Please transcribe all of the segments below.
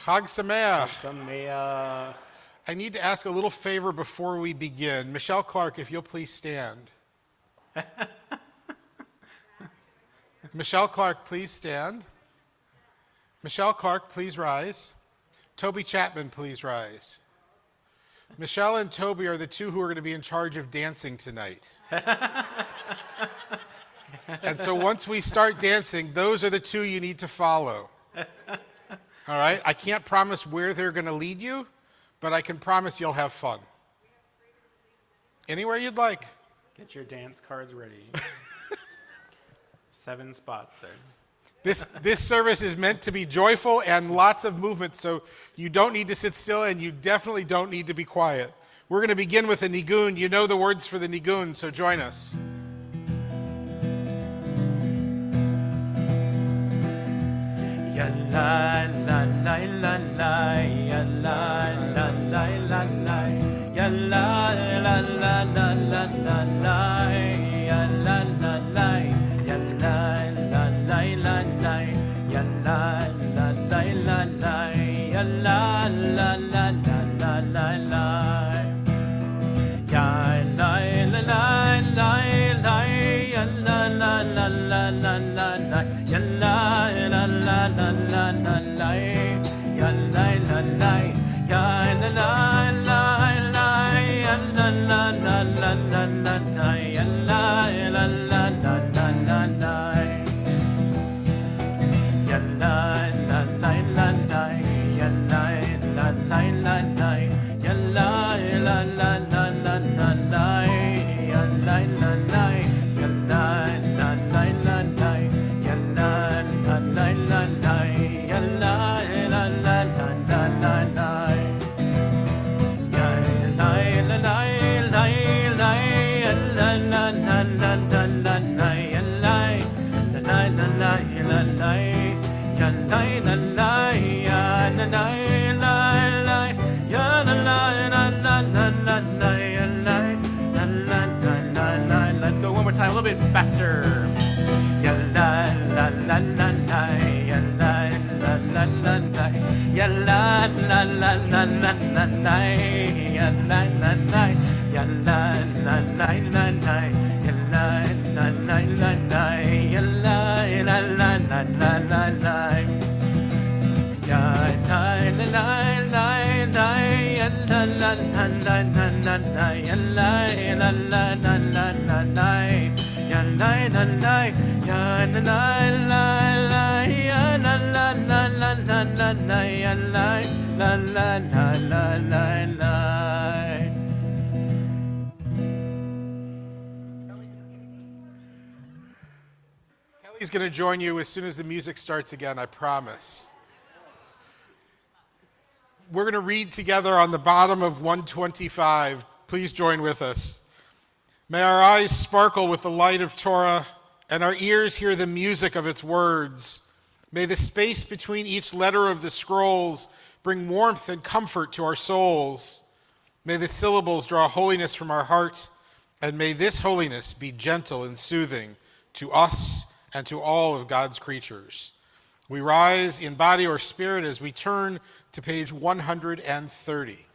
Chag Sameach. Sameach. I need to ask a little favor before we begin. Michelle Clark, if you'll please stand. Michelle Clark, please stand. Michelle Clark, please rise. Toby Chapman, please rise. Michelle and Toby are the two who are going to be in charge of dancing tonight. And so once we start dancing, those are the two you need to follow. All right? I can't promise where they're going to lead you, but I can promise you'll have fun. Anywhere you'd like. Get your dance cards ready. 7 spots there. This service is meant to be joyful and lots of movement, so you don't need to sit still and you definitely don't need to be quiet. We're going to begin with a nigun. You know the words for the nigun, so join us. Ya la la la la la, ya la la la la la, ya la la la la la la la, ya la la la, ya la la la la la, ya la la la la la, ya la la la la la la. Ya la la la la la, ya la la la la la la la, ya la la la la la la la, ya la la la, ya la la la la, ya la la la la la la la, ya la la la la la la la, ya la la la la la, ya la la la la la, ya la la la la la la la, ya la la la, ya la la la la la, ya la la la la la, ya la la la la la la la, ya la la la la la, ya la la la la la la la, ya la la la la la la, ya la la la, ya la la la la, ya la la la la la la la, ya la la la la la la. Let's go one more time, a little bit faster. Ya la la la la la, ya la la la la la, ya la la la la la la la, ya la la la, ya la la la la la, ya la la la la la, ya la la la la la la. Ya la la la la la. Ya la la la la la la la. Ya la la la la la la la. Ya la la la. Ya la la la la. Ya la la la la la la la. Ya la la la la la la la. Kelly's going to join you as soon as the music starts again, I promise. We're going to read together on the bottom of 125. Please join with us. May our eyes sparkle with the light of Torah and our ears hear the music of its words. May the space between each letter of the scrolls bring warmth and comfort to our souls. May the syllables draw holiness from our heart, and may this holiness be gentle and soothing to us and to all of God's creatures. We rise in body or spirit as we turn to page 130.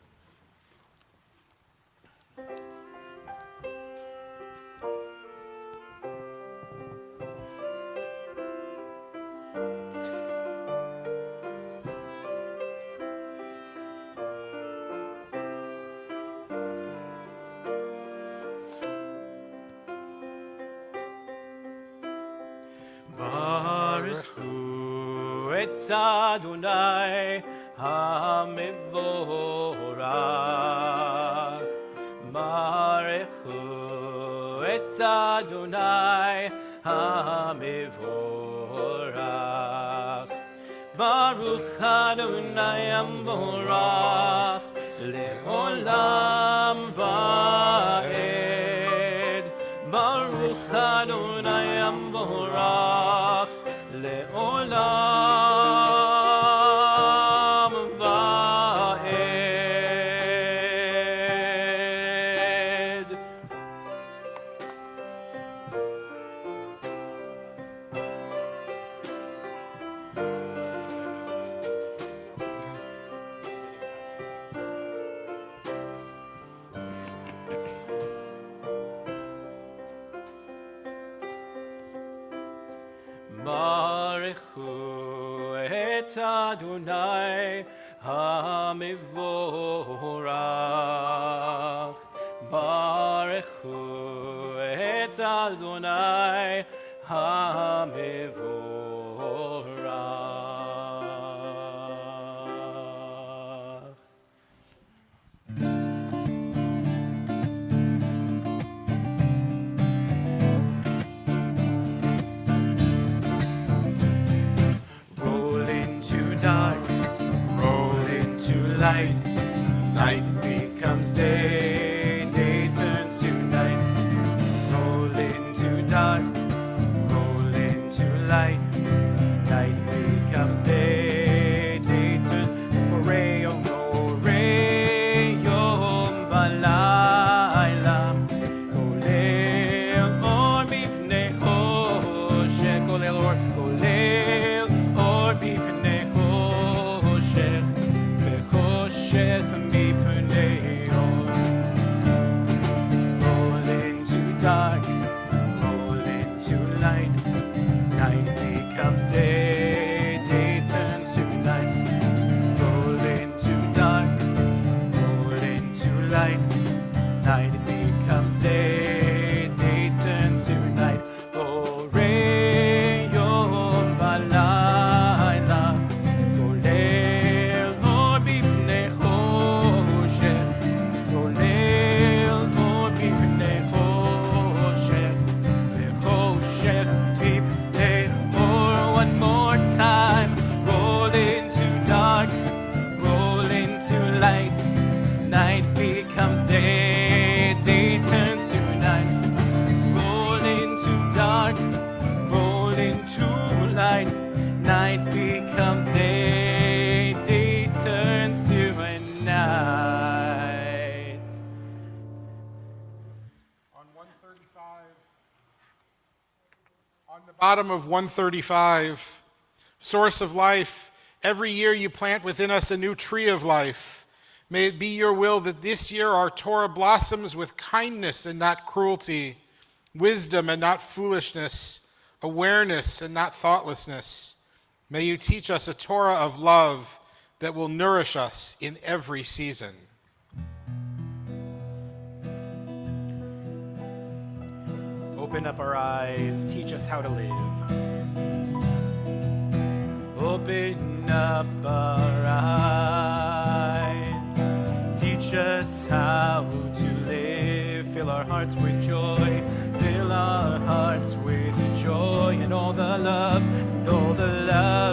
Baruch Hu et Adonai HaMevorach. Baruch Hu et Adonai HaMevorach. Baruch Adonai HaMevorach le'olam va'ed. Baruch Adonai HaMevorach le'olam va'ed. Baruch Hu et Adonai HaMevorach. Baruch Hu et Adonai HaMevorach. Roll into dark, roll into light. Night becomes day, day turns to night. Roll into dark, roll into light. Night becomes day, day turns. Moreh yom, moreh yom v'layla. Kolel or mipnei choshech. Kolel or, kolel or mipnei choshech. V'choshech mipnei or. Roll into dark, roll into light. Night becomes day, day turns to night. Roll into dark, roll into light. Night becomes day, day turns to night. Moreh yom v'layla. Kolel or mipnei choshech. Kolel or mipnei choshech. V'choshech mipnei or. One more time. Roll into dark, roll into light. Night becomes day, day turns to night. Roll into dark, roll into light. Night becomes day, day turns to night. On 135, on the bottom of 135, source of life, every year you plant within us a new tree of life. May it be your will that this year our Torah blossoms with kindness and not cruelty, wisdom and not foolishness, awareness and not thoughtlessness. May you teach us a Torah of love that will nourish us in every season. Open up our eyes, teach us how to live. Open up our eyes, teach us how to live. Fill our hearts with joy, fill our hearts with joy, and all the love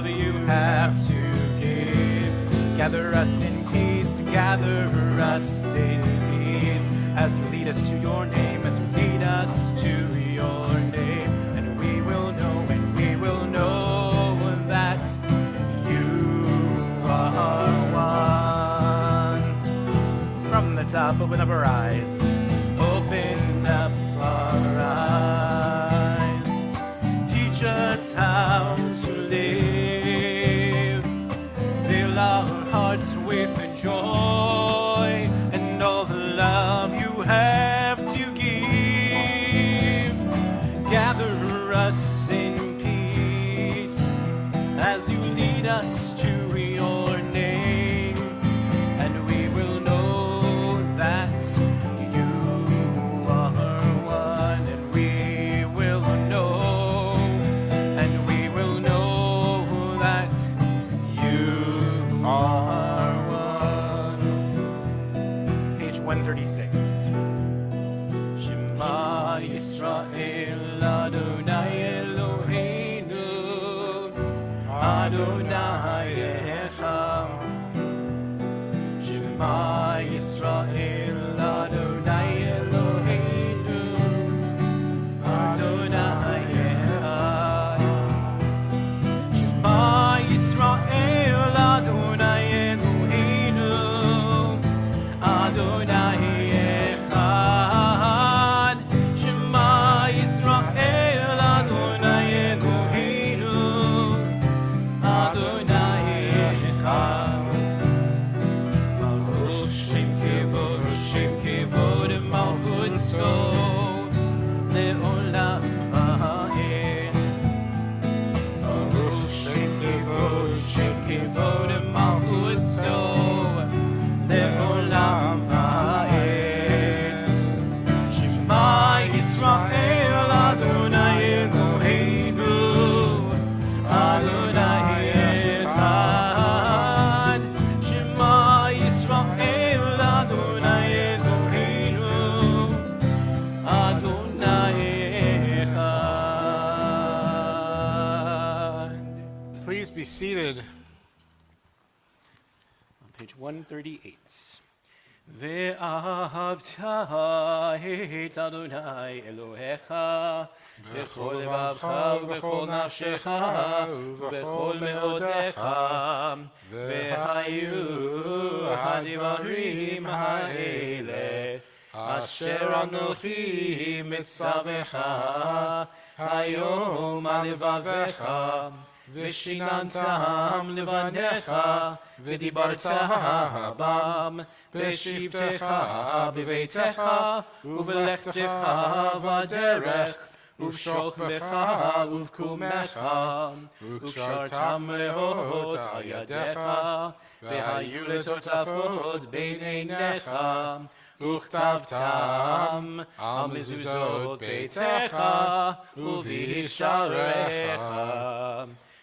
you have to give. Gather us in peace, gather us in peace, as you lead us to your name, as you lead us to your name, and we will know that you are one. From the top, open up our eyes, open up our eyes, teach us how to live, fill our hearts with joy, and all the love you have to give. Gather us in peace as you lead us to your name, and we will know that you are one, and we will know that you are one. Page 136. Shema Yisrael Adonai Eloheinu Adonai Echad. Shema Yisrael Adonai Eloheinu Adonai Echad. Shema Yisrael Adonai Eloheinu Adonai Echad. Shema Yisrael Adonai Eloheinu Adonai Echad. Baruch Shem Kevod Malchuto Le'olam Va'ed. Baruch Shem Kevod Malchuto Le'olam Va'ed. Shema Yisrael Adonai Eloheinu Adonai Echad. Shema Yisrael Adonai Eloheinu Adonai Echad. Please be seated. On page 138. ואהבת את אדוני אלוהיך בכל לבבך ובכל נפשך ובכל מאודיך, והיו הדברים האלה אשר אנוכי מצווך היום על לבביך, ושיננתם לבניך, ודיברת בם בשבתך בביתך, ובלכתך בדרך, ובשוכבך ובקומך, וקשרתם מאוד על ידיך, והיו לטוטפות בין עיניך, וכתבתם על מזוזות ביתך ובשעריך,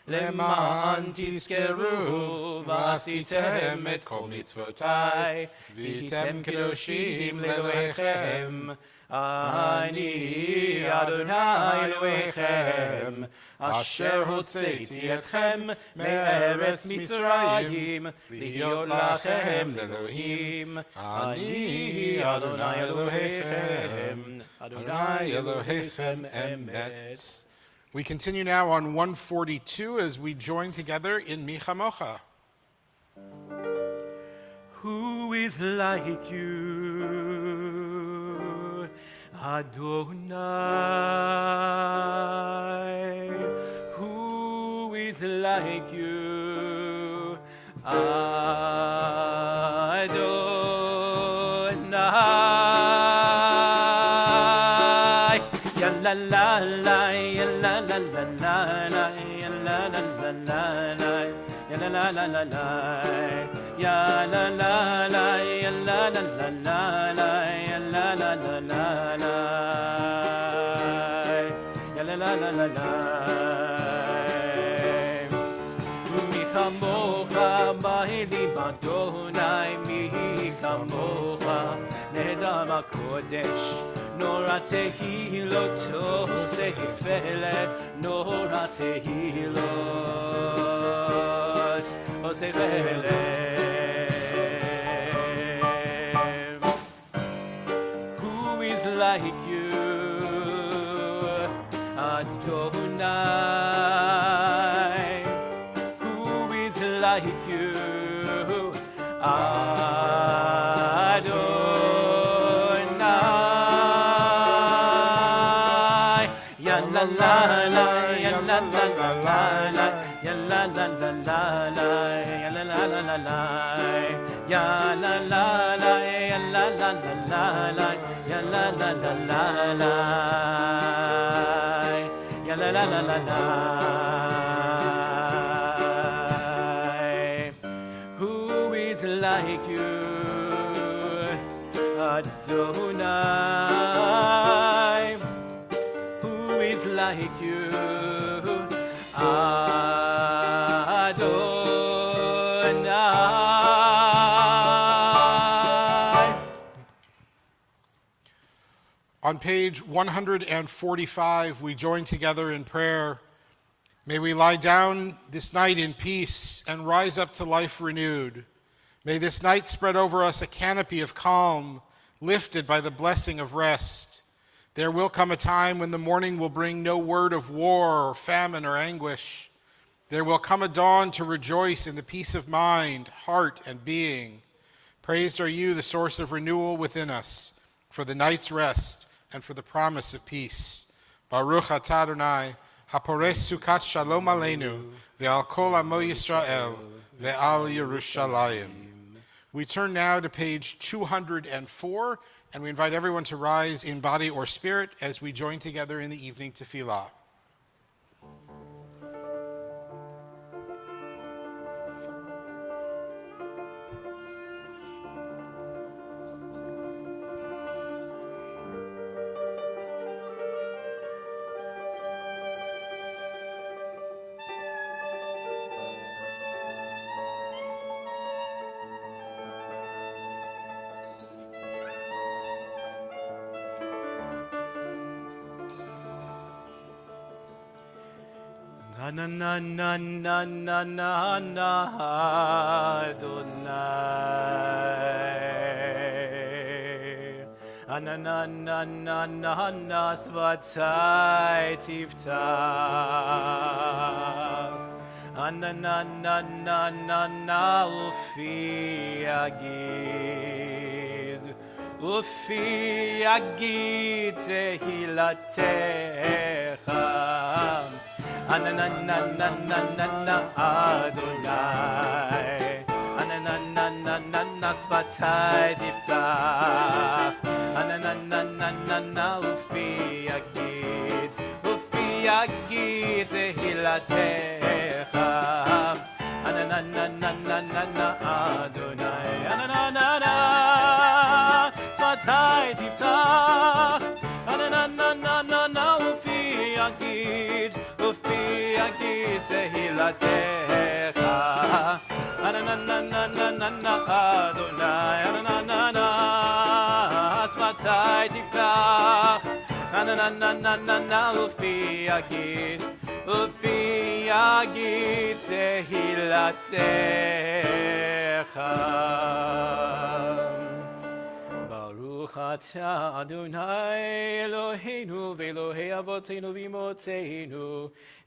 למען תזכרו ועשיתם את כל מצוותיי, והייתם קדושים לאלוהיכם. אני אדוני אלוהיכם, אשר הוצאתי אתכם מארץ מצרים, להיות לכם לאלוהים. אני אדוני אלוהיכם, אדוני אלוהיכם אמת. We continue now on 142 as we join together in Mi Chamocha. Who is like you, Adonai? Who is like you, Adonai? Ya la la la, ya la la la. la la la, ya la la la, ya la la la la la, ya la la la la la, ya la la la la la. Mi kamocha ba'elim Adonai, mi kamocha nehedar b'kodesh. Nora tehilot sefelet, Nora tehilot sefelet. Who is like you, Adonai? Who is like you, Adonai? Ya la la la, ya la la la la la, ya la la la la la, ya la la la la la, ya la la la, ya la la la la la, ya la la la la la, ya la la la la la. Who is like you, Adonai? Who is like you, Adonai? On page 145, we join together in prayer. May we lie down this night in peace and rise up to life renewed. May this night spread over us a canopy of calm, lifted by the blessing of rest. There will come a time when the morning will bring no word of war or famine or anguish. There will come a dawn to rejoice in the peace of mind, heart, and being. Praised are you, the source of renewal within us, for the night's rest and for the promise of peace. Baruch atah Adonai, hapores sukat shalom aleinu, ve'al kol amo Yisrael, ve'al Yerushalayim. We turn now to page 204, and we invite everyone to rise in body or spirit as we join together in the evening tefillah. Na na na na na na na Adonai. Na na na na na na svatai tiftach. Na na na na na ufi agid. Ufi agid tehilatecha. Anananananana Adonai. Ananananana svatai tiftach. Ananananana ufi agid. Ufi agid tehilatecha. Ananananana Adonai. Anananana svatai tiftach. Ananananana ufi agid. Agid tehilatecha. Ananananana Adonai. Anananana svatai tiftach. Ananananana ufi agid. Ufi agid tehilatecha. Baruch atah Adonai Eloheinu ve'Elohei Avotenu v'Imotzeinu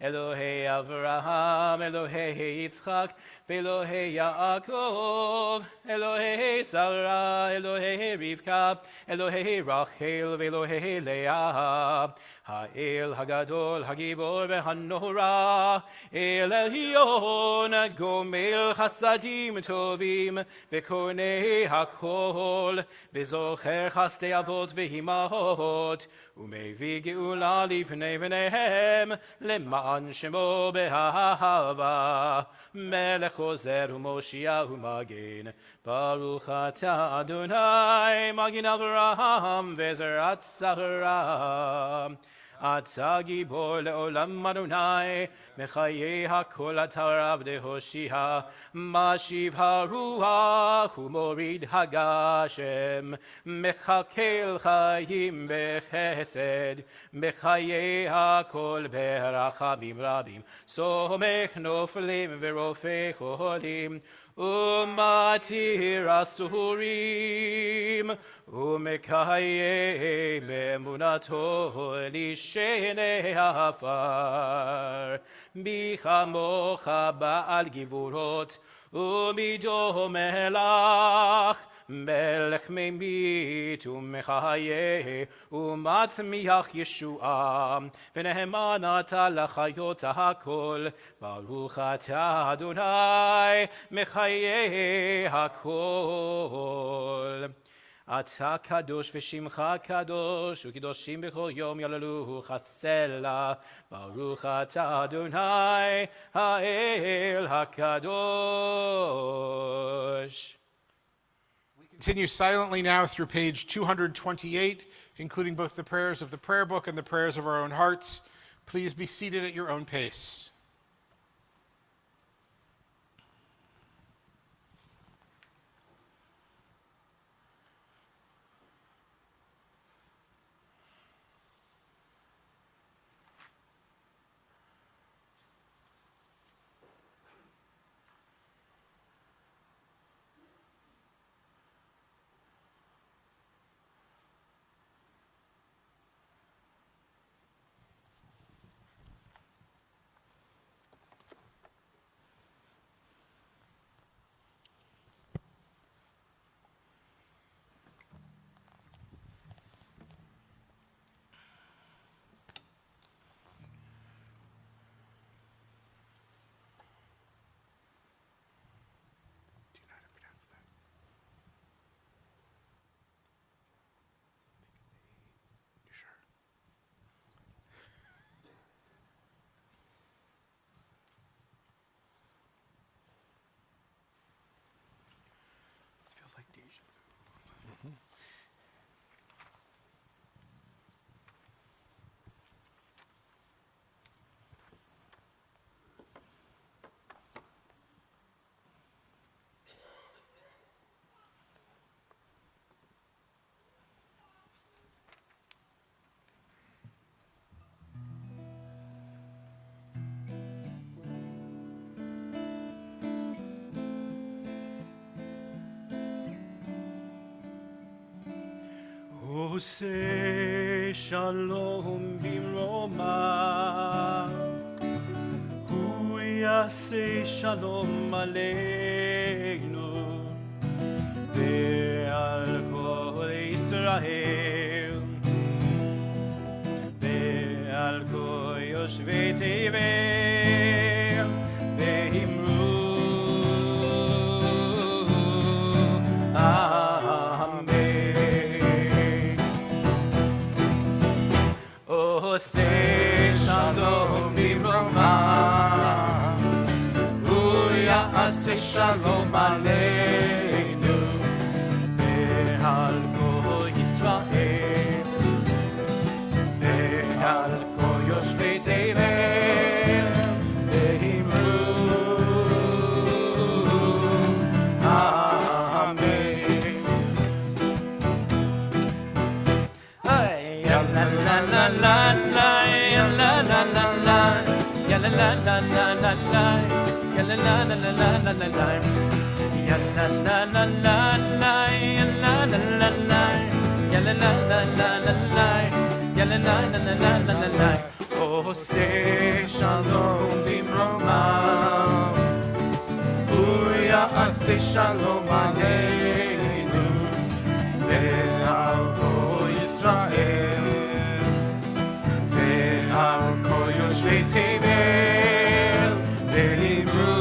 Elohei Avraham, Elohei Yitzchak ve'Elohei Yaakov Elohei Sarah, Elohei Rivka Elohei Rachel ve'Elohei Leah Ha'el Hagadol Hagibor ve'Hanora El Elyon Gomel Chasadim Tovim ve'Konei Hakol ve'Zocher חסדי אבות ואימהות, ומביא גאולה לפני בניהם, למען שמו באהבה. מלך עוזר ומושיע ומגן, ברוך אתה אדוני, מגן אברהם וזרעת שרה. אתה גיבור לעולם אדוני, מחיי הכל אתה רב להושיע, משיב הרוח ומוריד הגשם, מחכל חיים בחסד, בחיי הכל ברחמים רבים, סומך נופלים ורופא חולים, ומתיר אסורים, ומקיים אמונתו לשני עפר. בי כמוך בעל גבורות, ומידו מלך, מלך ממית ומחיה, ומצמיח ישועה, ונאמן אתה לחיות הכל, ברוך אתה אדוני, מחיי הכל. אתה קדוש ושמך קדוש, וקדושים בכל יום יעללוך הסלע, ברוך אתה אדוני, האל הקדוש. Continue silently now through page 228, including both the prayers of the prayer book and the prayers of our own hearts. Please be seated at your own pace. עושה שלום במרומיו, הוא יעשה שלום עלינו ועל כל ישראל ועל כל יושבי תבל, ואמרו עושה שלום במרומיו, הוא יעשה שלום עלינו ועל כל ישראל ועל כל יושבי תבל, ואמרו אמן. לה לה לה לה la la la la la la, ya la la la la la la la la, ya la la la la la, ya la la la la, ya la la la la la la, ya la la la la la la la. עושה שלום במרומיו, הוא יעשה שלום עלינו ועל כל ישראל ועל כל יושבי תבל, ואמרו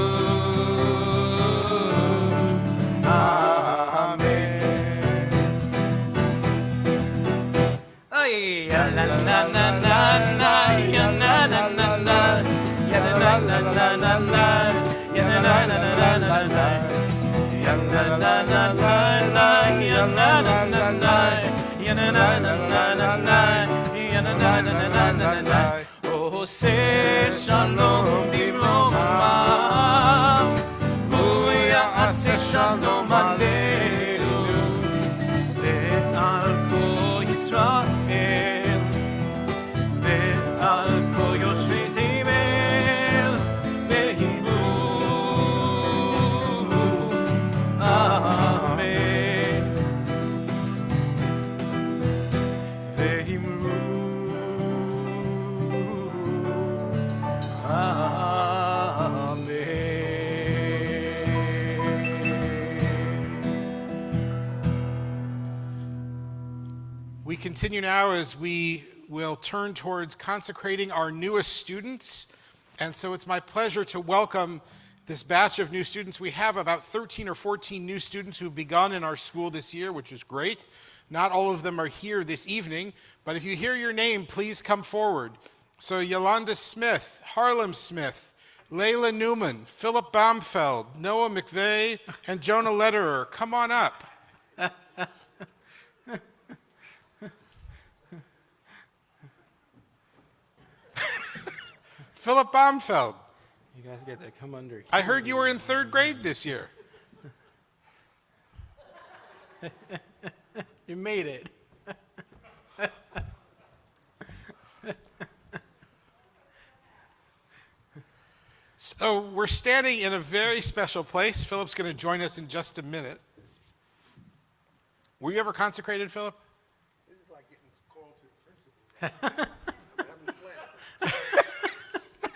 אמן. ya la la la la la, ya la la la la, ya na na na na na na, ya na na na na na na. עושה שלום במרומיו, הוא יעשה שלום עלינו ועל כל ישראל ועל כל יושבי תבל ואמרו אמן ואמרו We continue now as we will turn towards consecrating our newest students. And so it's my pleasure to welcome this batch of new students. We have about 13 or 14 new students who've begun in our school this year, which is great. Not all of them are here this evening, but if you hear your name, please come forward. So Yolanda Smith, Harlem Smith, Layla Newman, Philip Baumfeld, Noah McVeigh, and Jonah Lederer, come on up. Philip Baumfeld, You guys get to come under. I heard you were in 3rd grade this year. You made it. So we're standing in a very special place. Philip's going to join us in just a minute. Were you ever consecrated, Philip? This is like getting called to the principal's office. I'm having flashbacks.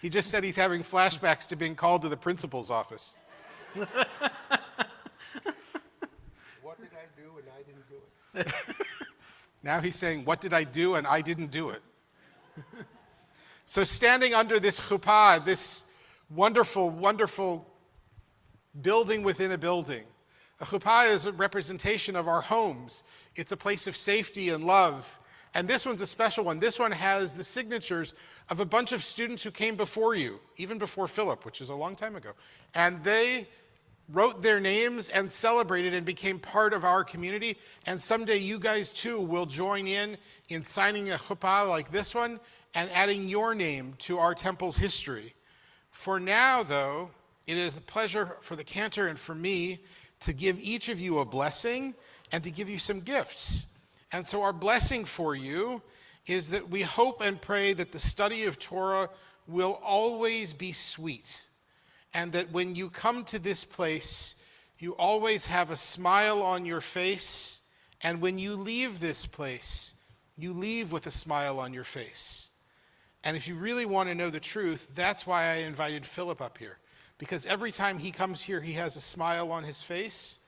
He just said he's having flashbacks to being called to the principal's office. What did I do and I didn't do it? Now he's saying, what did I do and I didn't do it? So standing under this chuppah, this wonderful, wonderful building within a building, a chuppah is a representation of our homes. It's a place of safety and love. And this one's a special one. This one has the signatures of a bunch of students who came before you, even before Philip, which is a long time ago. And they wrote their names and celebrated and became part of our community. And someday you guys too will join in signing a chuppah like this one and adding your name to our temple's history. For now, though, it is a pleasure for the cantor and for me to give each of you a blessing and to give you some gifts. And so our blessing for you is that we hope and pray that the study of Torah will always be sweet, and that when you come to this place, you always have a smile on your face, and when you leave this place, you leave with a smile on your face. And if you really want to know the truth, that's why I invited Philip up here, because every time he comes here, he has a smile on his face,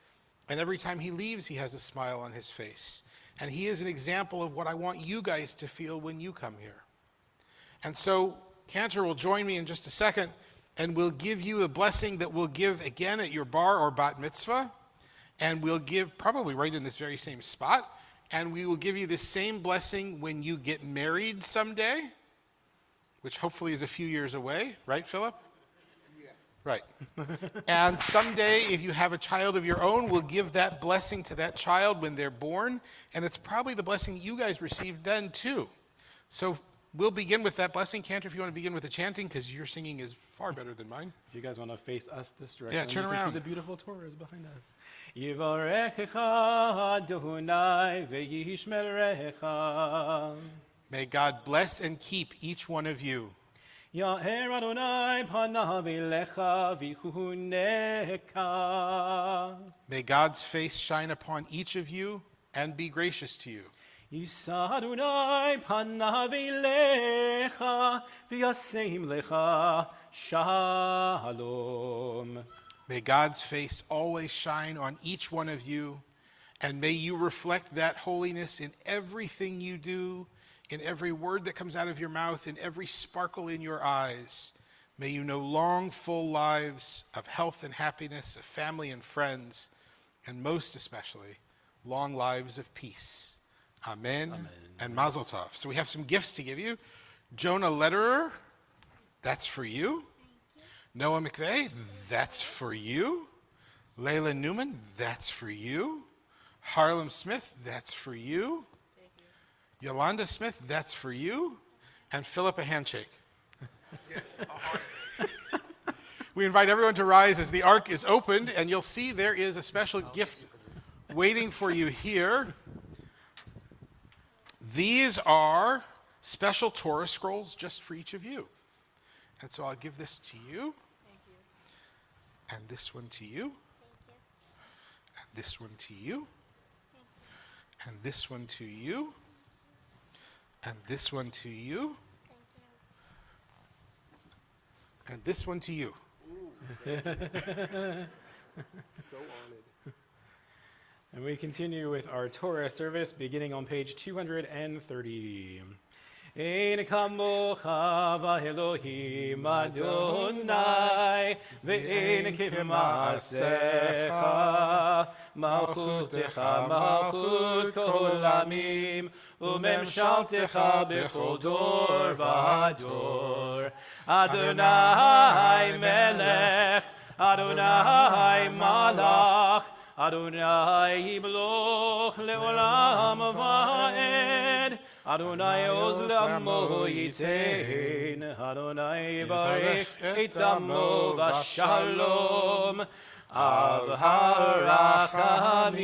and every time he leaves, he has a smile on his face. And he is an example of what I want you guys to feel when you come here. And so Cantor will join me in just a second, and we'll give you a blessing that we'll give again at your bar or bat mitzvah. And we'll give probably right in this very same spot. And we will give you the same blessing when you get married someday, which hopefully is a few years away. Right, Philip? Right. And someday, if you have a child of your own, we'll give that blessing to that child when they're born. And it's probably the blessing you guys received then, too. So we'll begin with that blessing. Cantor, if you want to begin with the chanting, because your singing is far better than mine. If you guys want to face us this direction, Yeah, turn you can around. see the beautiful Torah is behind us. Yivarechecha Adonai ve'yishmerecha. May God bless and keep each one of you. Ya'er Adonai panav elecha v'chuneka. May God's face shine upon each of you and be gracious to you. Yisa Adonai panav elecha v'yaseim lecha shalom. May God's face always shine on each one of you, and may you reflect that holiness in everything you do, in every word that comes out of your mouth, in every sparkle in your eyes. May you know long, full lives of health and happiness, of family and friends, and most especially, long lives of peace. Amen. And Mazel Tov. So we have some gifts to give you. Jonah Lederer, that's for you. Noah McVeigh, that's for you. Layla Newman, that's for you. Harlem Smith, that's for you. Yolanda Smith, that's for you. And Philip, a handshake. Yes, a heart. We invite everyone to rise as the ark is opened, and you'll see there is a special gift waiting for you here. These are special Torah scrolls just for each of you. And so I'll give this to you. Thank you. And this one to you. And this one to you. And this one to you. And this one to you. And this one to you. So honored. And we continue with our Torah service beginning on page 230. Ein kamocha v'Elohim Adonai ve'ein k'maasecha malchutecha malchut kol olamim u'memshaltecha b'chol dor v'dor Adonai melech Adonai malach Adonai yimloch le'olam va'ed Adonai oz la'amo yitein Adonai yivarech et amo v'shalom Av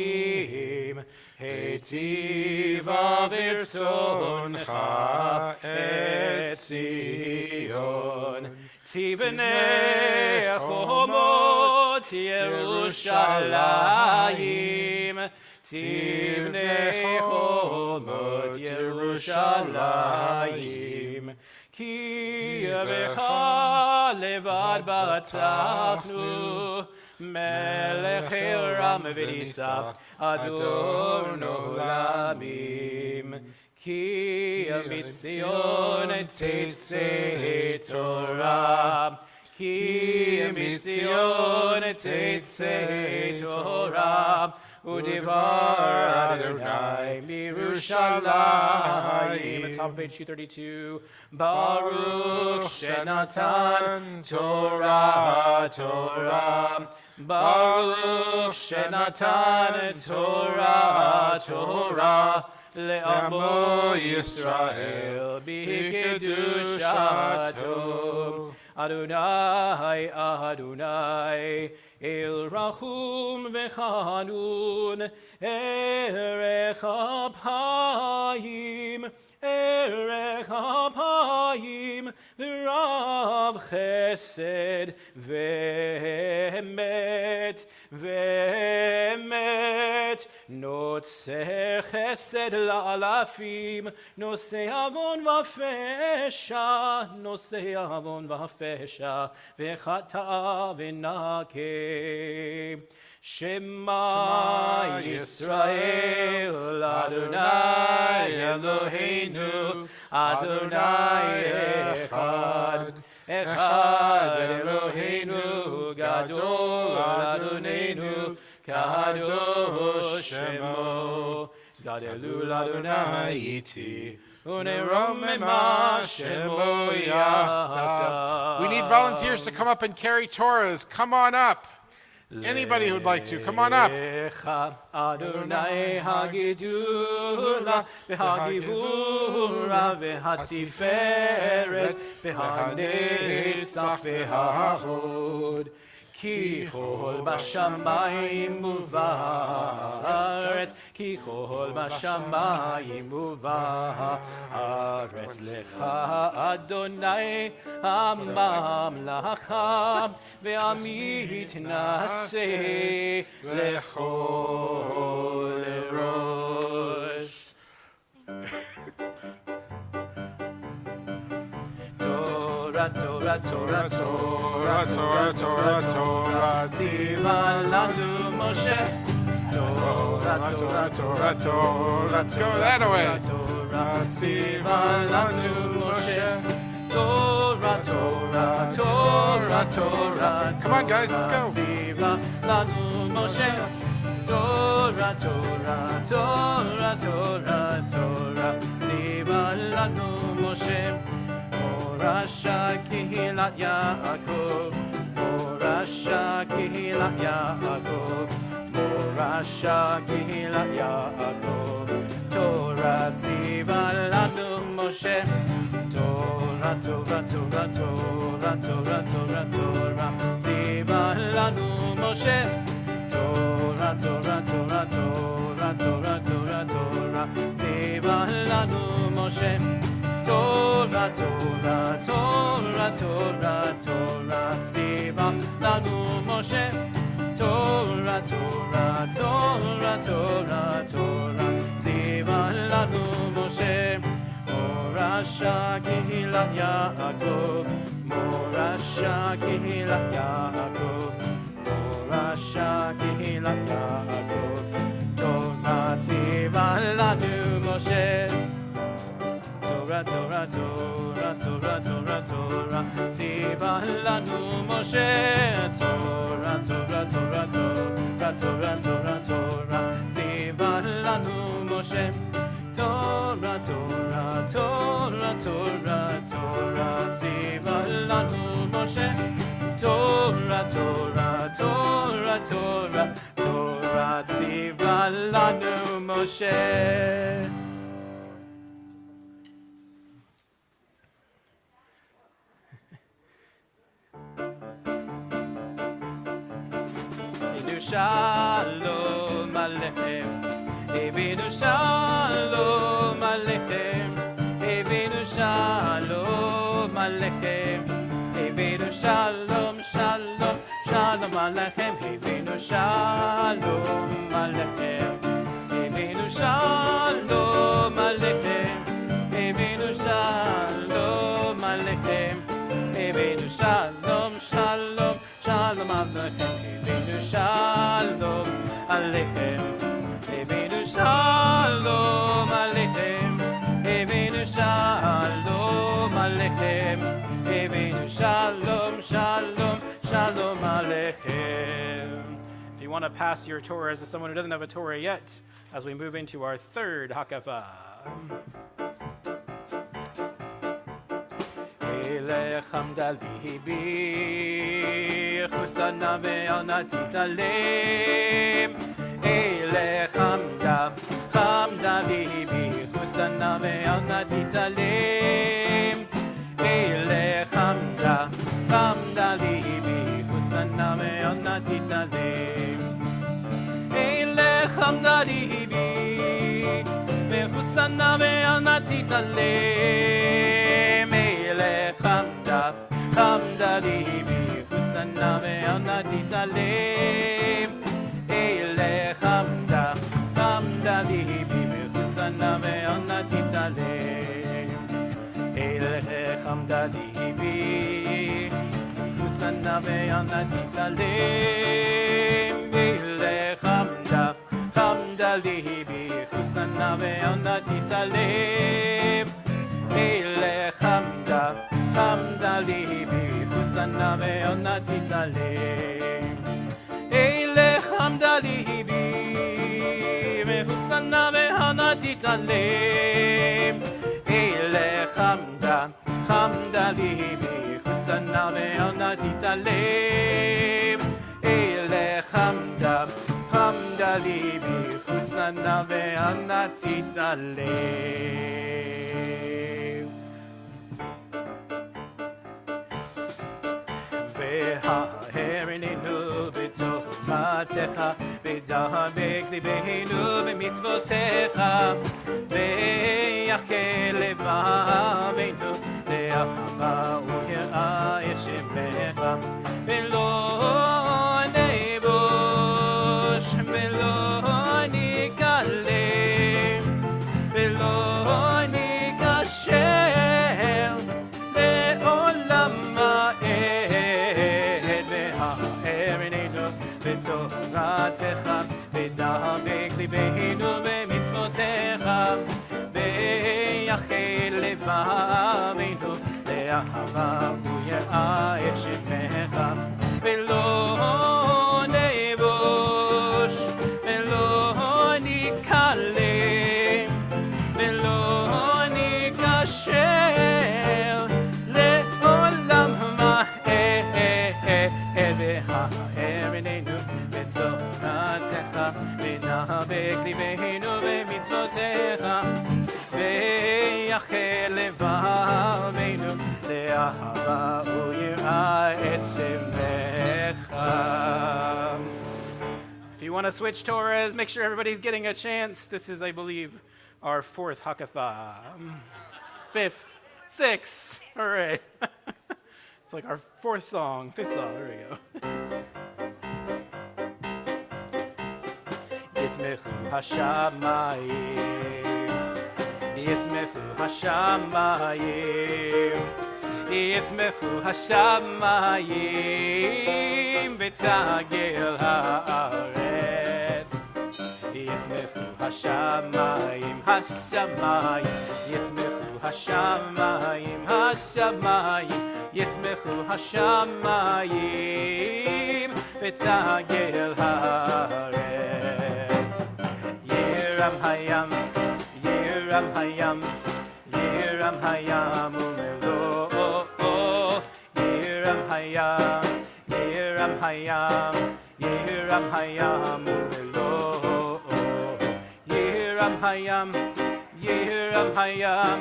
harachamim Hetiva v'irtzoncha et Zion Tivnei chomot Yerushalayim Tivnei chomot Yerushalayim Ki becha levad batachnu Melech Hiram v'nisa Adon olamim Ki mitzion tetzei Torah Ki mitzion tetzei Torah Udivar Adonai Mirushalayim. It's top of page 232. Baruch Shenatan Torah Torah Baruch Shenatan Torah Torah Le'amo Yisrael B'kedushato Adonai Adonai El Rachum V'Chanun Erech Apayim Erech Apayim V'Rav Chesed V'Emet V'Emet Notzer Chesed La'alafim Nosei Avon V'Fesha Nosei Avon V'Fesha V'Chata V'Nakeh Shema Yisrael Adonai Eloheinu Adonai Echad Echad Eloheinu Gadol Adonenu Kadosh Shemo Gadelu Adonai Iti Unerom Ema Shemo Yachdav. We need volunteers to come up and carry Torahs. Come on up. Anybody who would like to, come on up. Adonai hagidula v'hagivura v'hatiferet v'hanetzach v'hahod ki chol b'shamayim u'va'aretz ki chol b'shamayim u'va'aretz lecha Adonai הממלכה והמתנשא לכל ראש. תורה, תורה, תורה, תורה, תורה, תורה, תורה, ציווה לנו משה. תורה, תורה, תורה, תורה, Let's go that way. תורה, ציווה לנו משה. Torah, Torah, Torah, Torah. Come on, guys, let's go. Tziva lanu Moshe. Torah, Torah, Torah, Torah, Torah. Tziva lanu Moshe. Morasha Kehilat Yaakov. Morasha Kehilat Yaakov. Morasha Gila Yaakov. Torah tziva lanu Moshe. Torah, Torah, Torah, Torah, Torah, Torah, Torah. Tziva lanu Moshe. Torah, Torah, Torah, Torah, Torah, Torah, Torah. Tziva lanu Moshe. Torah, Torah, Torah, Torah, Torah. Tziva lanu Moshe. Torah, Torah, Torah, Torah, Torah. Tziva lanu Moshe. Morasha Gila Yaakov. Morasha Gila Yaakov. Morasha Gila Yaakov. Torah tziva lanu Moshe. Torah, Torah, Torah, Torah, Torah, Torah. Tziva lanu Moshe. Torah, Torah, Torah, Torah, Torah, Torah, Torah. Tziva lanu Moshe. Torah, Torah, Torah, Torah, Torah. Tziva lanu Moshe. Torah, Torah, Torah, Torah, Torah. Tziva lanu Moshe. Shalom Aleichem, Evinu Shalom Aleichem, Evinu Shalom Aleichem, Evinu Shalom, Shalom, Shalom Aleichem, Evinu Shalom Aleichem, Evinu Shalom Aleichem, Evinu Shalom Aleichem, Evinu Shalom, Shalom, Shalom Aleichem. Shalom Aleichem, Evinu Shalom Aleichem, Evinu Shalom Aleichem, Evinu Shalom, Shalom, Shalom Aleichem. If you want to pass your Torah to someone who doesn't have a Torah yet, as we move into our third Hakafah. Hamda libi, Chusana ve'anati talem. Ele hamda, hamda libi, Chusana ve'anati talem. Ele hamda, hamda libi, Chusana ve'anati talem. Ele hamda libi, Chusana ve'anati talem. Hamda, hamda libi, Chusana ve'anati talem. Ele hamda, hamda libi, Chusana ve'anati talem. Ele hamda libi, Chusana ve'anati talem. Ele hamda, hamda libi, Chusana ve'anati talem. Ele hamda, hamda libi, Chusana ve'anati talem. Ele hamda libi, Chusana ve'anati talem. Ele hamda, hamda libi, Chusana ve'anati talem. Ele hamda, hamda libi, Chusana ve'anati talem. Ha'erinenu b'toratecha, v'dabek libeinu b'mitzvotecha, v'yachel levaveinu le'ahava u'yirah shemecha, v'lo nebush v'lo nikalem, v'lo nikasher le'olam Torah-techa, v'dabek libeinu b'mitzvotecha, v'yachel levaveinu le'ahava u'yirah shemecha, v'lo nebush v'lo nikalem, v'lo nikasher le'olam v'ha'erinenu Torah-techa, ונאבק ליבנו במצוותיך, ויחל לבבנו לאהבה וליראה את שמך. If you want to switch Torahs, make sure everybody's getting a chance. This is, I believe, our fourth Hakafah. Fifth, sixth. All right. It's like our fourth song, fifth song. There we go. Yismechu Hashamayim, Yismechu Hashamayim, Yismechu Hashamayim, V'tagel haaretz. Yismechu Hashamayim, Hashamayim, Yismechu Hashamayim, Hashamayim, Yismechu Hashamayim, V'tagel haaretz. Yiram hayam, Yiram hayam, Yiram hayam umelo. Yiram hayam, Yiram hayam, Yiram hayam umelo. Yiram hayam, Yiram hayam,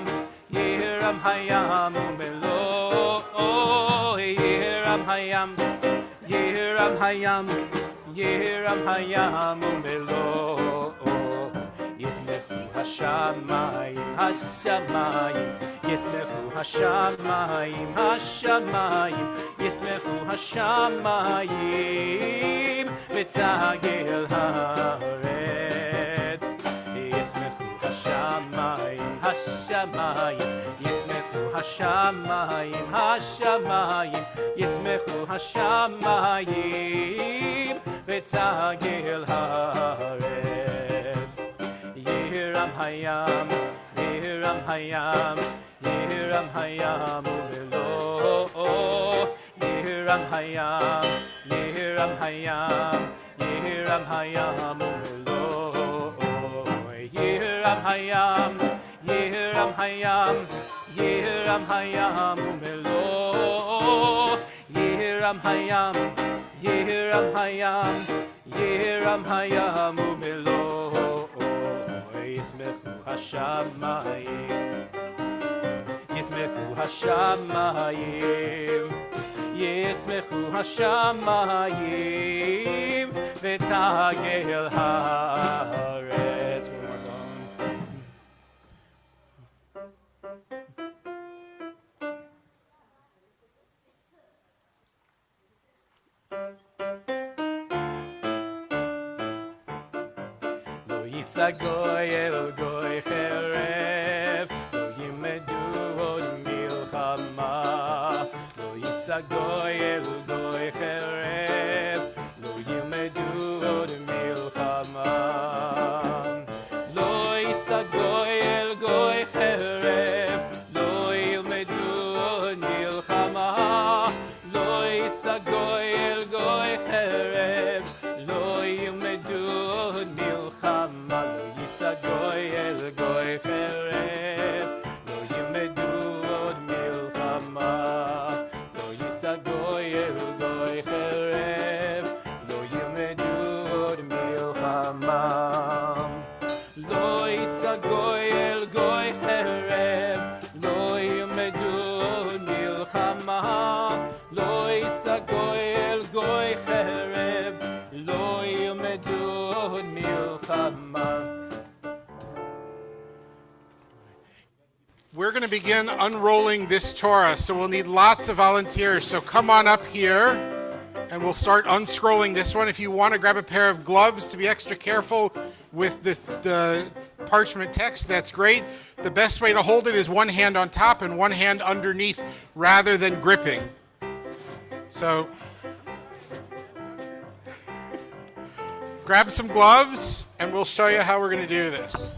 Yiram hayam umelo. Yiram hayam, Yiram hayam, Yiram hayam umelo. Yismechu Hashamayim, Hashamayim, Yismechu Hashamayim, Hashamayim, Yismechu Hashamayim, V'tagel haaretz. Yismechu Hashamayim, Hashamayim, Yismechu Hashamayim, Hashamayim, Yismechu Hashamayim, V'tagel haaretz. Yiram hayam, Yiram hayam, Yiram hayam umelo. Yiram hayam, Yiram hayam, Yiram hayam umelo. Yiram hayam, Yiram hayam, Yiram hayam umelo. Yiram hayam, Yiram hayam, Yiram hayam umelo. Yismechu Hashamayim, Yismechu Hashamayim, Yismechu Hashamayim, V'tagel haaretz. Yisa goy el goy cherev, lo yimedu od milchama. Lo yisa goy el goy cherev, lo yimedu od milchama. Lo yisa goy el goy cherev, lo yimedu od milchama. Lo yisa goy el goy cherev, lo yimedu od milchama. Goy el goy cherev, lo yimedu od milchama. Lo yisa goy el goy cherev, lo yimedu od milchama. Lo yisa goy el goy cherev, lo yimedu od milchama. Lo yisa goy el goy cherev, lo yimedu od milchama. We're going to begin unrolling this Torah, so we'll need lots of volunteers. So come on up here, and we'll start unscrolling this one. If you want to grab a pair of gloves to be extra careful with the parchment text, that's great. The best way to hold it is one hand on top and one hand underneath rather than gripping. So grab some gloves, and we'll show you how we're going to do this.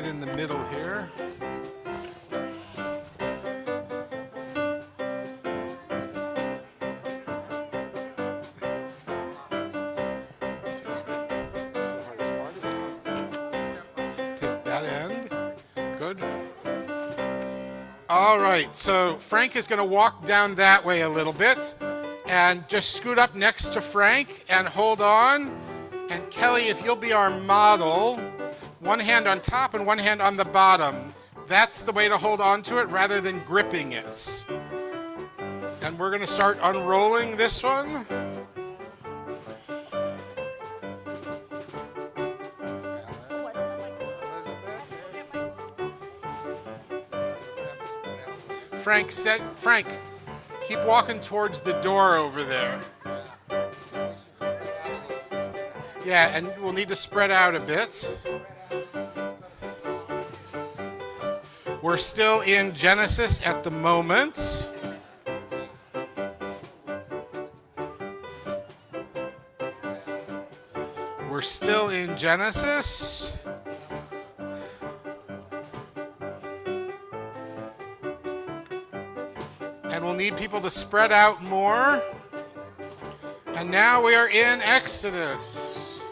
In the middle here. Take that end. Good. All right, so Frank is going to walk down that way a little bit and just scoot up next to Frank and hold on. And Kelly, if you'll be our model, one hand on top and one hand on the bottom. That's the way to hold on to it rather than gripping it. And we're going to start unrolling this one. Frank, keep walking towards the door over there. Yeah, and we'll need to spread out a bit. We're still in Genesis at the moment. We're still in Genesis. And we'll need people to spread out more. And now we are in Exodus.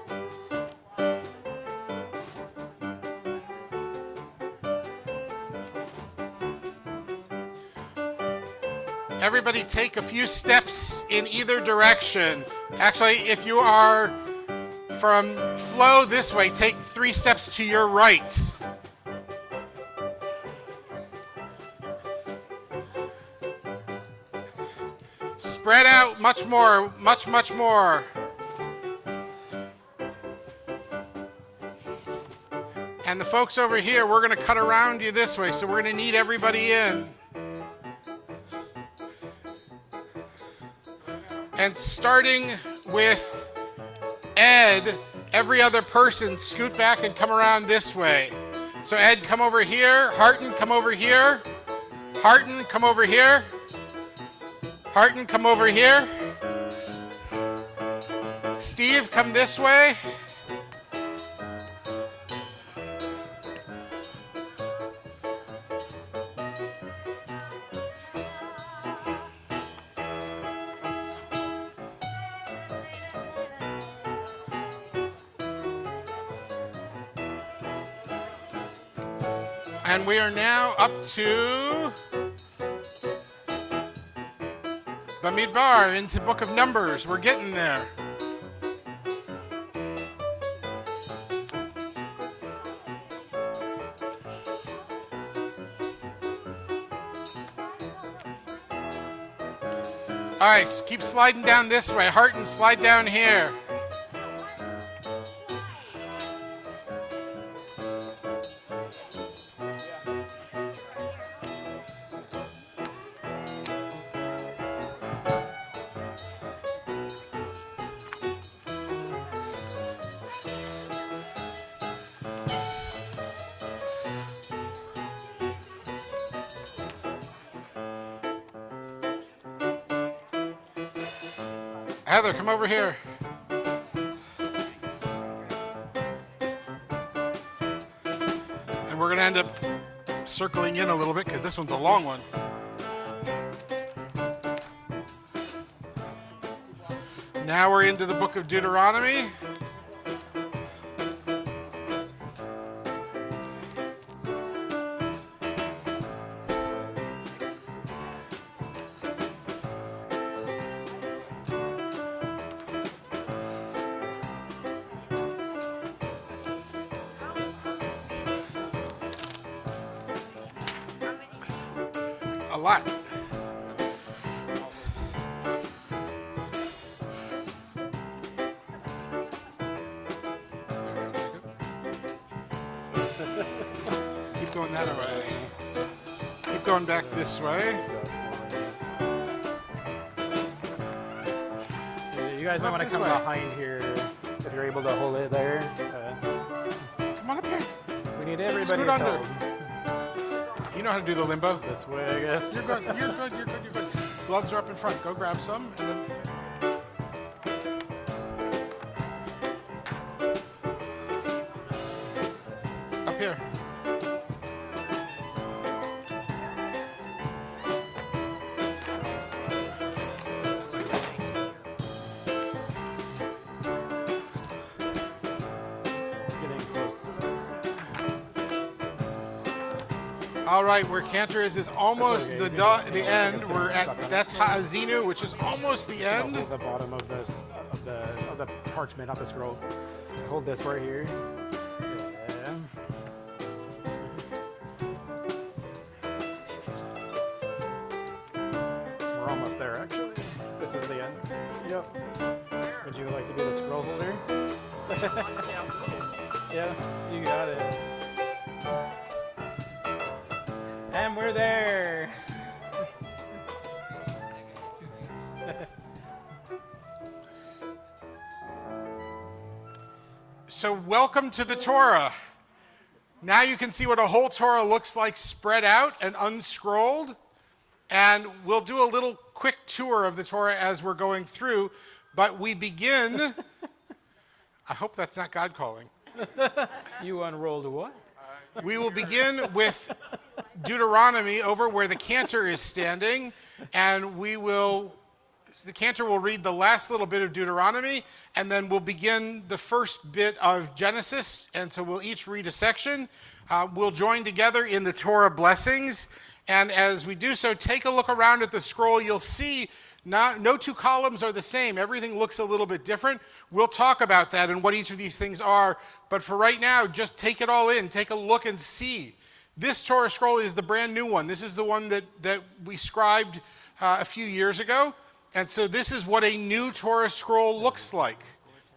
Everybody take a few steps in either direction. Actually, if you are from flow this way, take 3 steps to your right. Spread out much more, much more. And the folks over here, we're going to cut around you this way, so we're going to need everybody in. And starting with Ed, every other person scoot back and come around this way. So Ed, come over here. Harton, come over here. Harton, come over here. Harton, come over here. Steve, come this way. And we are now up to Bamidbar, into Book of Numbers. We're getting there. All right, keep sliding down this way. Harton, slide down here. Heather, come over here. And we're going to end up circling in a little bit because this one's a long one. Now we're into the book of Deuteronomy. A lot. Keep going that way. Keep going back this way. You guys might want to this come way. behind here if you're able to hold it there. Come on up here. We need everybody Scoot under. held. You know how to do the limbo. This way, I guess. You're good. You're good. You're good. You're good. Gloves are up in front. Go grab some, and then. Up here. Getting close. All right, where Cantor is almost the end. We're at, that's Ha'azinu, which is almost the end. Hold the bottom of this of the parchment, not the scroll. Hold this right here. Yeah. We're almost there, actually. This is the end. Yep. Would you like to be the scroll holder? Yeah, you got it. And we're there. So welcome to the Torah. Now you can see what a whole Torah looks like spread out and unscrolled. And we'll do a little quick tour of the Torah as we're going through. But we begin, I hope that's not God calling. You unrolled what? We will begin with Deuteronomy over where the cantor is standing. And the cantor will read the last little bit of Deuteronomy, and then we'll begin the first bit of Genesis, and so we'll each read a section. We'll join together in the Torah blessings, and as we do so, take a look around at the scroll. You'll see no two columns are the same. Everything looks a little bit different. We'll talk about that and what each of these things are, but for right now, just take it all in. Take a look and see. This Torah scroll is the brand new one. This is the one that we scribed a few years ago. And so this is what a new Torah scroll looks like.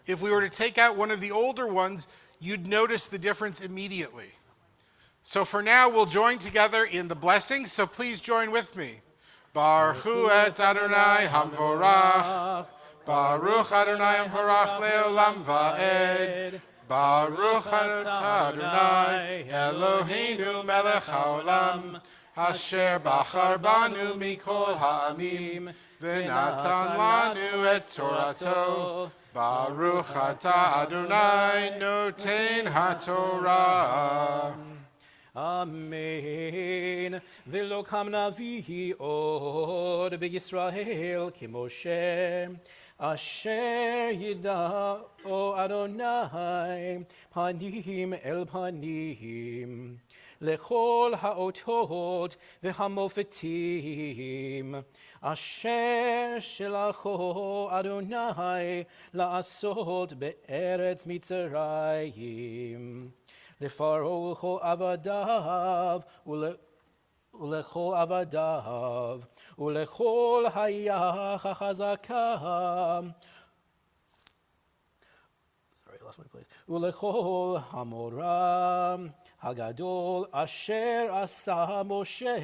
If we were to take out one of the older ones, you'd notice the difference immediately. So for now, we'll join together in the blessings. So please join with me. Baruch hu et Adonai hamvorach. Baruch Adonai hamvorach leolam va'ed. Baruch et Adonai Eloheinu melech haolam. Asher bachar banu mikol ha'amim, v'natan lanu et Torato. Baruch atah Adonai noten ha'Torah. Amen. V'lo kam navi od b'Yisrael k'Moshe. Asher yida'o Adonai panim el panim. לכל האותות והמופתים אשר שלחו אדוני לעשות בארץ מצרים לפרעה ולכל עבדיו ולכל עבדיו ולכל היה החזקה ולכל המורה הגדול אשר עשה משה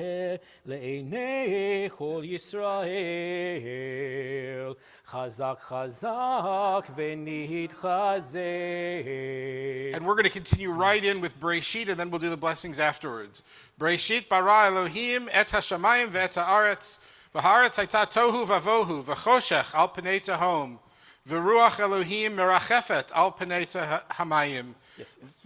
לעיני כל ישראל חזק חזק ונתחזק. And we're going to continue right in with Breshit, and then we'll do the blessings afterwards. Breshit bara Elohim et hashamayim ve'et haaretz v'haaretz hayta tohu vavohu v'choshech al pnei tehom v'ruach Elohim merachefet al pnei hamayim.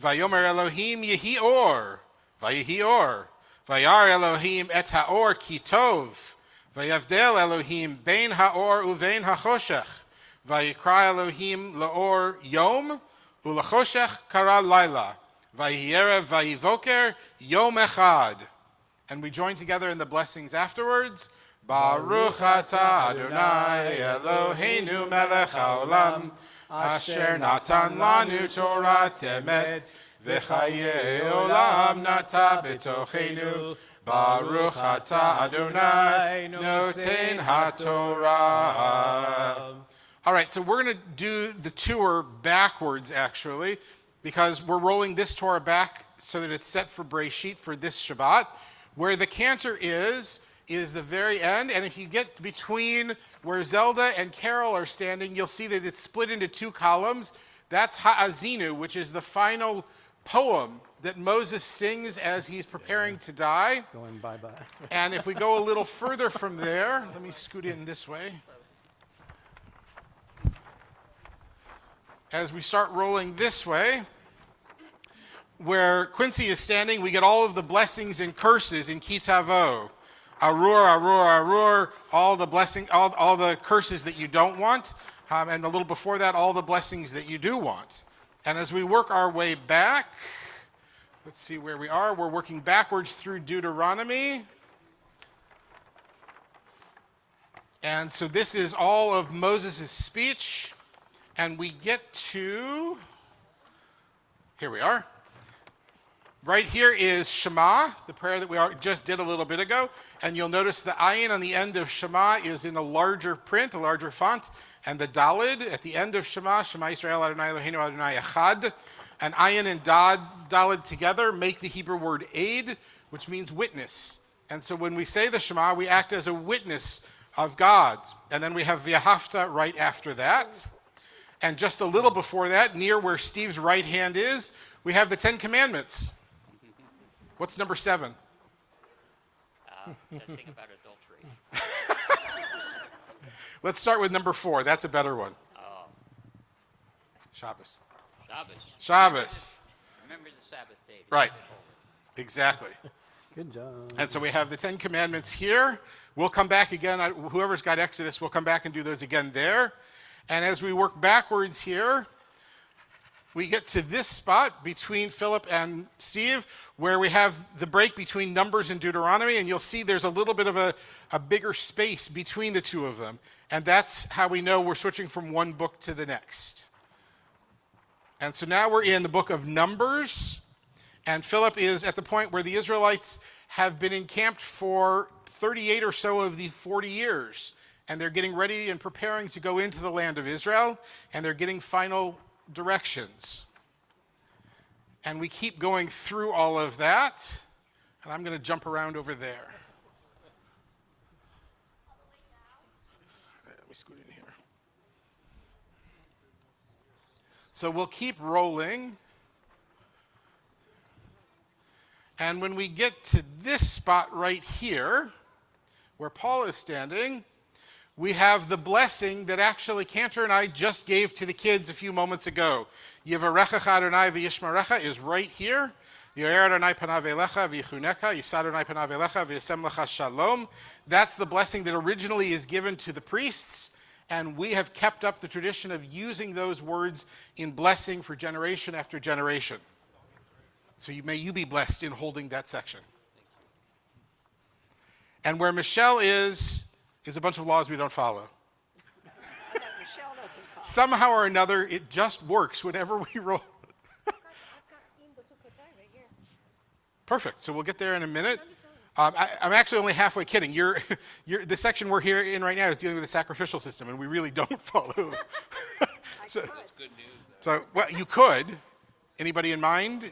Vayomer Elohim yehi or, vayehi or, vayar Elohim et haor ki tov, vayavdel Elohim bein haor uvein hachoshech, vayikra Elohim laor yom, ulachoshech kara laila, vayerev vayivoker yom echad. And we join together in the blessings afterwards. Baruch atah Adonai Eloheinu melech haolam, Asher natan lanu Torah temet, v'chaye olam nata betochenu, Baruch atah Adonai noten haTorah. All right, so we're going to do the tour backwards, actually, because we're rolling this Torah back so that it's set for Breshit for this Shabbat. Where the cantor is the very end, and if you get between where Zelda and Carol are standing, you'll see that it's split into two columns. That's Ha'azinu, which is the final poem that Moses sings as he's preparing to die. Going bye-bye. And if we go a little further from there, let me scoot in this way. As we start rolling this way, where Quincy is standing, we get all of the blessings and curses in Kitavo. Arur, arur, arur, all the curses that you don't want, and a little before that, all the blessings that you do want. And as we work our way back, Let's see where we are. We're working backwards through Deuteronomy. And so this is all of Moses' speech. And we get to, here we are. Right here is Shema, the prayer that we just did a little bit ago. And you'll notice the ayin on the end of Shema is in a larger print, a larger font. And the dalid at the end of Shema, Shema Yisrael Adonai Eloheinu Adonai Echad. And ayin and dalid together make the Hebrew word aid, which means witness. And so when we say the Shema, we act as a witness of God. And then we have V'ahavta right after that. And just a little before that, near where Steve's right hand is, we have the Ten Commandments. What's number 7? That thing about adultery. Let's start with number 4. That's a better one. Oh, Shabbos. Shabbos. Shabbos. Remember the Sabbath day. Right. Exactly. Good job. And so we have the Ten Commandments here. We'll come back again. Whoever's got Exodus, we'll come back and do those again there. And as we work backwards here, we get to this spot between Philip and Steve, where we have the break between Numbers and Deuteronomy, and you'll see there's a little bit of a bigger space between the two of them. And that's how we know we're switching from one book to the next. And so now we're in the book of Numbers, and Philip is at the point where the Israelites have been encamped for 38 or so of the 40 years, and they're getting ready and preparing to go into the land of Israel, and they're getting final directions. And we keep going through all of that, and I'm going to jump around over there. Let me scoot in here. So we'll keep rolling. And when we get to this spot right here, where Paul is standing, we have the blessing that actually Cantor and I just gave to the kids a few moments ago. Yivarechecha Adonai v'yishmerecha is right here. Yo'er Adonai panav elecha v'yichuneka, Yisad Adonai panav elecha v'yasem lecha shalom. That's the blessing that originally is given to the priests, and we have kept up the tradition of using those words in blessing for generation after generation. So may you be blessed in holding that section. And where Michelle is a bunch of laws we don't follow. Michelle doesn't follow. Somehow or another, it just works whenever we roll. I've got Im Bechukotai right here. Perfect. So we'll get there in a minute. I'm actually only halfway kidding. The section we're here in right now is dealing with the sacrificial system, and we really don't follow. So, Good news. so, well, you could. Anybody in mind?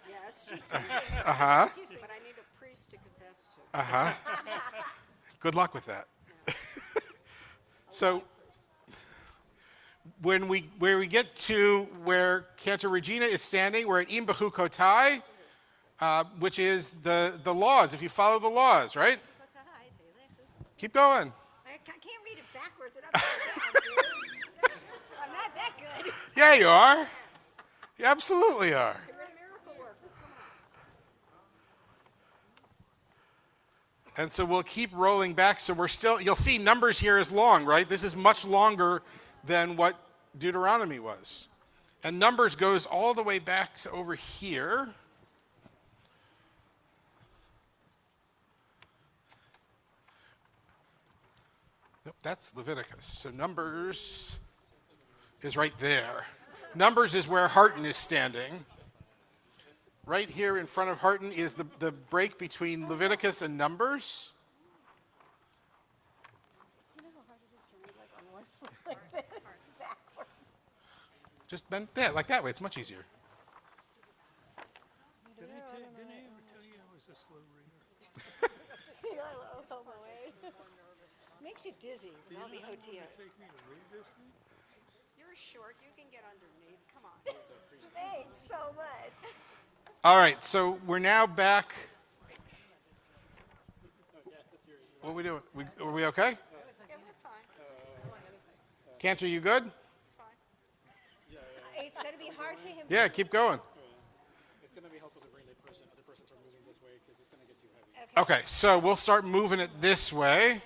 Yes. But Uh-huh. I need a priest to confess to. Good luck with that. So, where we get to where Cantor Regina is standing, we're at Im Bechukotai, which is the laws, if you follow the laws, right? Keep going. I can't read it backwards and upside down, dude. I'm not that good. Yeah, you are. You absolutely are. You're a miracle worker. And so we'll keep rolling back. So you'll see Numbers here is long, right? This is much longer than what Deuteronomy was. And Numbers goes all the way back to over here. Nope, that's Leviticus. So Numbers is right there. Numbers is where Harton is standing. Right here in front of Harton is the break between Leviticus and Numbers. Do you know how hard it is to read like on one foot like this? Backwards. Just bend that, like that way. It's much easier. Didn't I ever tell you I was a slow reader? all the way. Makes you dizzy with all the OTO. Take me to read this thing? You're short. You can get underneath. Come on. Thanks so much. All right, so we're now back. What are we doing? Are we okay? Yeah, we're fine. Cantor, you good? It's fine. It's going to be hard for him. Yeah, keep going. It's going to be helpful to bring the other person start moving this way because it's going to get too heavy. Okay, so we'll start moving it this way.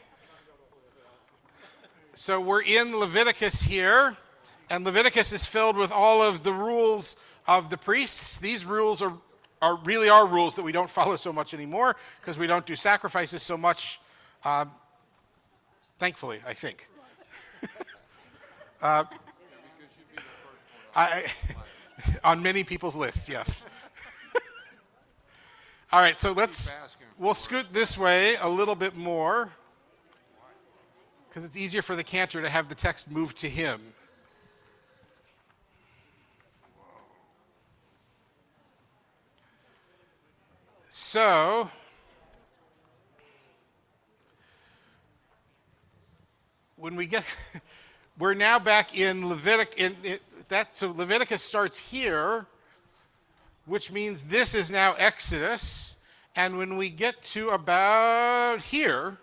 So we're in Leviticus here, and Leviticus is filled with all of the rules of the priests. These rules are really are rules that we don't follow so much anymore because we don't do sacrifices so much, thankfully, I think. On many people's lists, yes. All right, so we'll scoot this way a little bit more because it's easier for the cantor to have the text move to him. So, when we get, we're now back in Leviticus. So Leviticus starts here, which means this is now Exodus. And when we get to about here,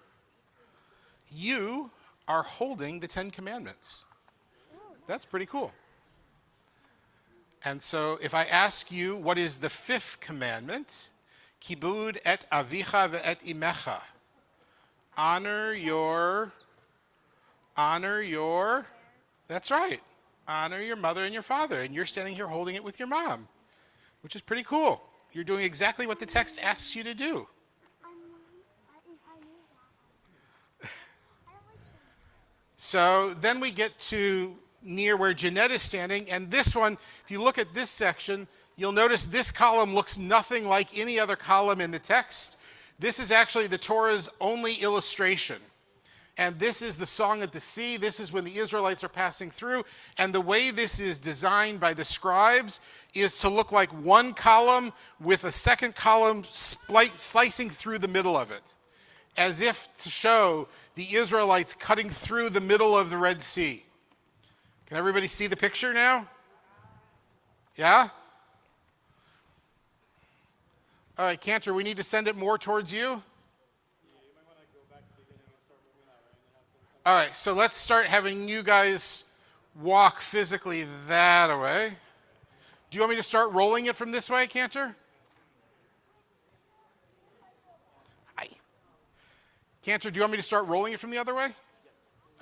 you are holding the 10 Commandments. That's pretty cool. And so if I ask you, what is the 5th commandment? Kibud et avicha ve'et imecha. Honor your, that's right. Honor your mother and your father. And you're standing here holding it with your mom, which is pretty cool. You're doing exactly what the text asks you to do. So then we get to near where Jeanette is standing. And this one, if you look at this section, you'll notice this column looks nothing like any other column in the text. This is actually the Torah's only illustration. And this is the Song at the Sea. This is when the Israelites are passing through. And the way this is designed by the scribes is to look like one column with a second column slicing through the middle of it, as if to show the Israelites cutting through the middle of the Red Sea. Can everybody see the picture now? Yeah? All right, Cantor, we need to send it more towards you. All right, so let's start having you guys walk physically that way. Do you want me to start rolling it from this way, Cantor? Hi. Cantor, do you want me to start rolling it from the other way?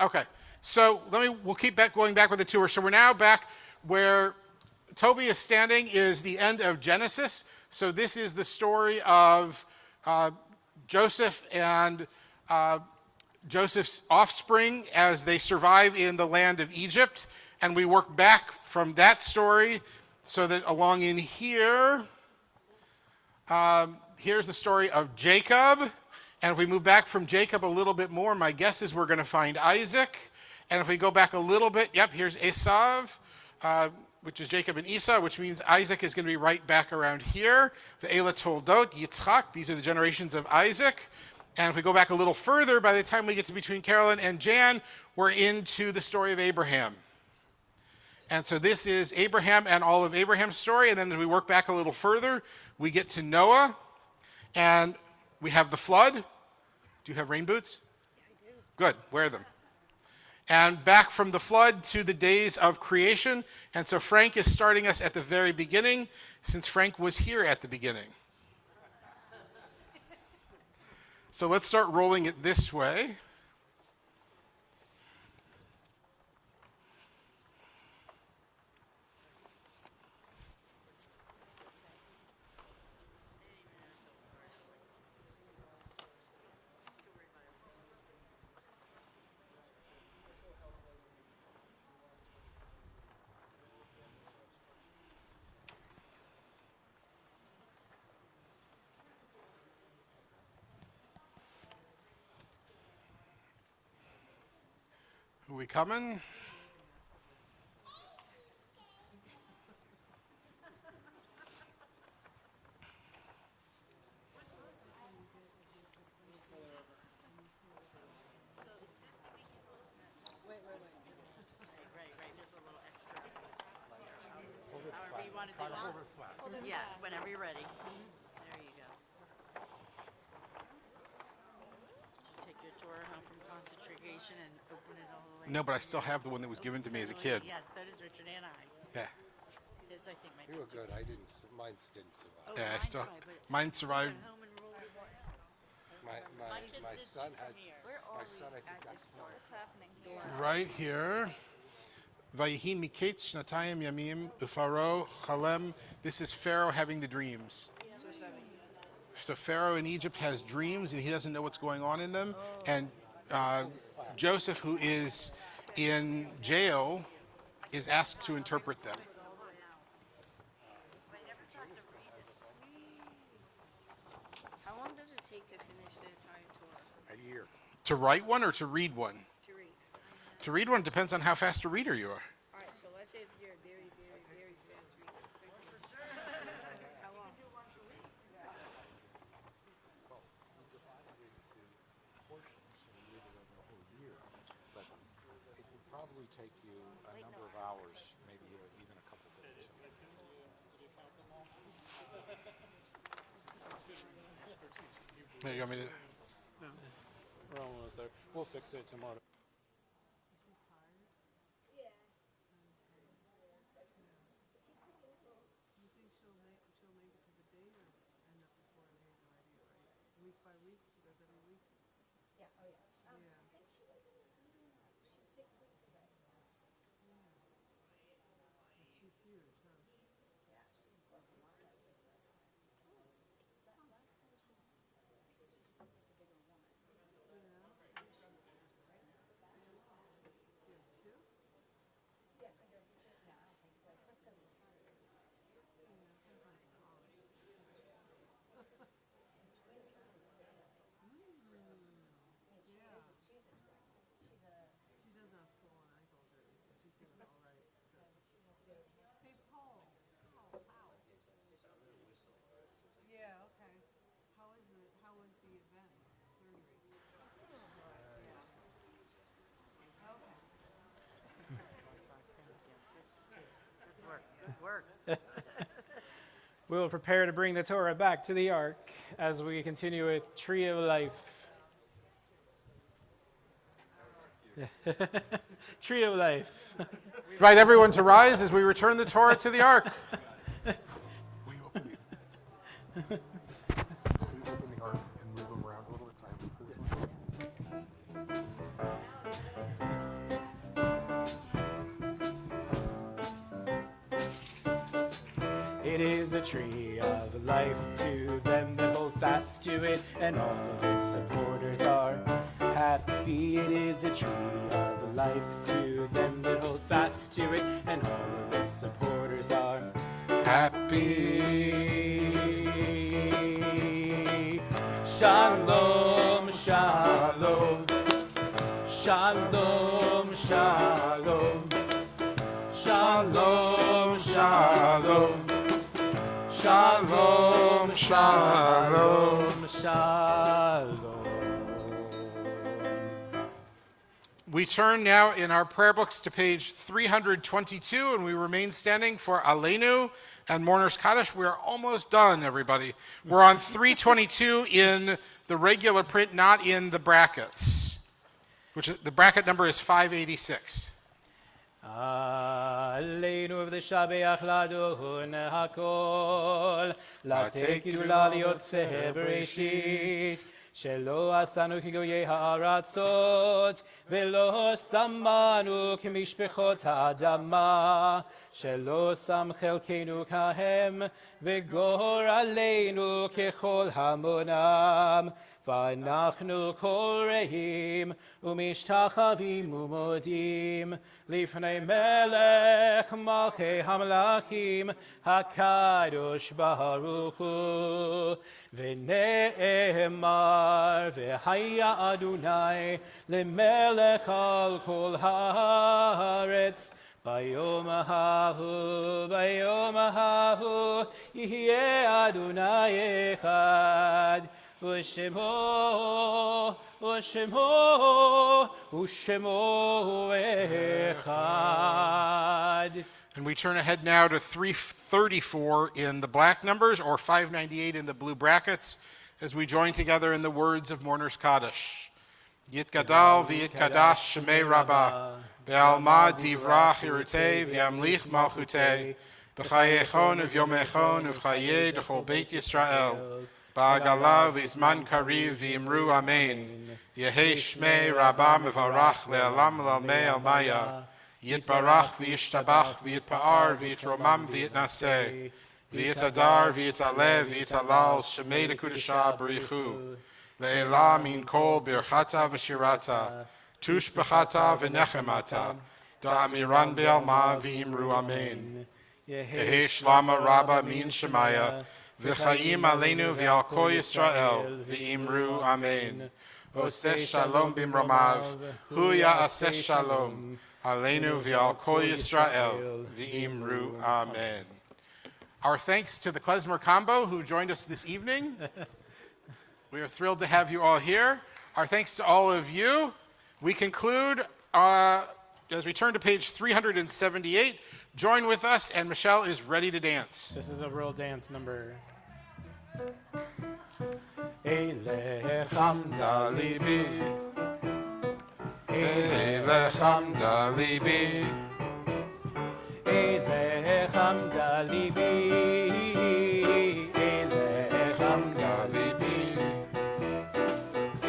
Okay, so we'll keep going back with the tour. So we're now back where Toby is standing is the end of Genesis. So this is the story of Joseph and Joseph's offspring as they survive in the land of Egypt. And we work back from that story so that along in here, here's the story of Jacob. And if we move back from Jacob a little bit more, my guess is we're going to find Isaac. And if we go back a little bit, here's Esav, which is Jacob and Esau, which means Isaac is going to be right back around here. Ve'ela toldot Yitzchak, these are the generations of Isaac. And if we go back a little further, by the time we get to between Carolyn and Jan, we're into the story of Abraham. And so this is Abraham and all of Abraham's story. And then as we work back a little further, we get to Noah. And we have the flood. Do you have rain boots? Yeah, I do. Good, wear them. And back from the flood to the days of creation. And so Frank is starting us at the very beginning, since Frank was here at the beginning. So let's start rolling it this way. Are we coming? Right, there's a little extra. However you want to do it. Yeah, whenever you're ready. There you go. Take your Torah home from Consecration and open it all the way. No, but I still have the one that was given to me as a kid. Yes, so does Richard and I. Yeah. His, I think, might You be were good. too I busy. didn't. Mine didn't survive. Oh, Yeah, I mine still, survived, but mine survived. went home and rolled it. My kids son did had. from here. My son, I think, got smart. What's happening here? Right here. Vayihi miketz shnatayim yamim ufaro chalem. This is Pharaoh having the dreams. Yeah, So Pharaoh in Egypt has dreams and he doesn't know what's going on in them. And Joseph, who is in jail, is asked to interpret them. How long does it take to finish the entire Torah? A year. To write one or to read one? To read. To read one depends on how fast a reader you are. All right, so let's say if you're a very, very, very fast reader. How long? But it would probably take you a number of hours, maybe even a couple days. There you want me to? We're almost there. We'll fix it tomorrow. Work. We will prepare to bring the Torah back to the ark as we continue with Tree of Life. Tree of Life. Invite everyone to rise as we return the Torah to the ark. We open the ark and move them around a little at a time. It is a tree of life to them that hold fast to it, and all of its supporters are happy. It is a tree of life to them that hold fast to it, and all of its supporters are Happy. Shalom, shalom, shalom, shalom, shalom, shalom. Shalom, shalom. Shalom. We turn now in our prayer books to page 322, and we remain standing for Aleinu and Mourner's Kaddish. We are almost done, everybody. We're on 322 in the regular print, not in the brackets, which the bracket number is 586. Aleinu v'shabeach ladon hakol, latek gidula liyotzeh bereshit, shelo asanu kigoyei ha'aratzot, velo samanu k'mishpechot ha'adama, shelo sam chelkeinu kahem, v'gor aleinu kechol hamonam, v'anachnu koreim, umishtachavim umodim, לפני מלך מלכי המלכים הקדוש ברוך הוא ונאמר והיה אדוני למלך על כל הארץ ביום ההוא יהיה אדוני אחד ושמו echad. And we turn ahead now to 334 in the black numbers, or 598 in the blue brackets, as we join together in the words of Mourner's Kaddish. Yitgadal v'yitkadash shemei rabbah, be'alma divrach irutei v'yamlich malchutei, b'chayechon v'yomechon v'chayei d'chol beit Yisrael, ba'agala v'izman kariv v'imru amen. Yehei shmei rabbah mevarach le'alam l'almei almaya, Yitbarach v'yishtabach v'yitpa'ar v'yitromam v'yitnaseh. V'yitadar, v'yitalev, v'yitalal, shemei dekudasha b'richu. Le'ela min kol birchata v'shirata, tushbechata v'nechemata, da'amiran be'alma v'imru amen. Yehi shlama rabba min shemaya, v'chaim aleinu v'al kol Yisrael, v'imru amen. Oseh shalom bimromav, hu ya'aseh shalom, aleinu v'al kol Yisrael, v'imru amen. Our thanks to the Klezmer combo who joined us this evening. We are thrilled to have you all here. Our thanks to all of you. We conclude as we turn to page 378. Join with us, and Michelle is ready to dance. This is a real dance number. Elechem Dalibi, Elechem Dalibi, Elechem Dalibi,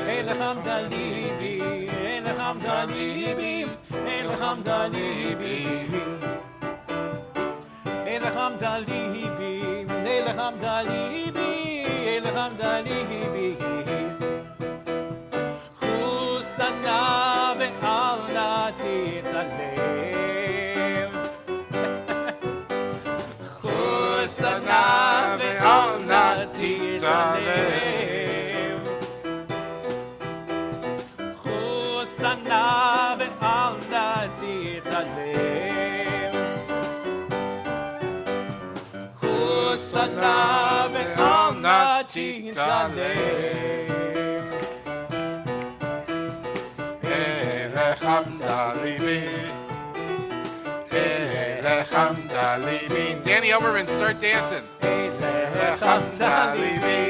Elechem Dalibi, Elechem Dalibi, Elechem Dalibi, Elechem Dalibi, Elechem Dalibi, Elechem Dalibi, Elechem Dalibi, Chusana ve'al natitzalem, Chusana ve'al natitzalem, Chusana ve'al natitzalem, Chusana ve'al natitzalem. Elechem Dalibi, Elechem Dalibi. Danny Elberman, start dancing. Elechem Dalibi,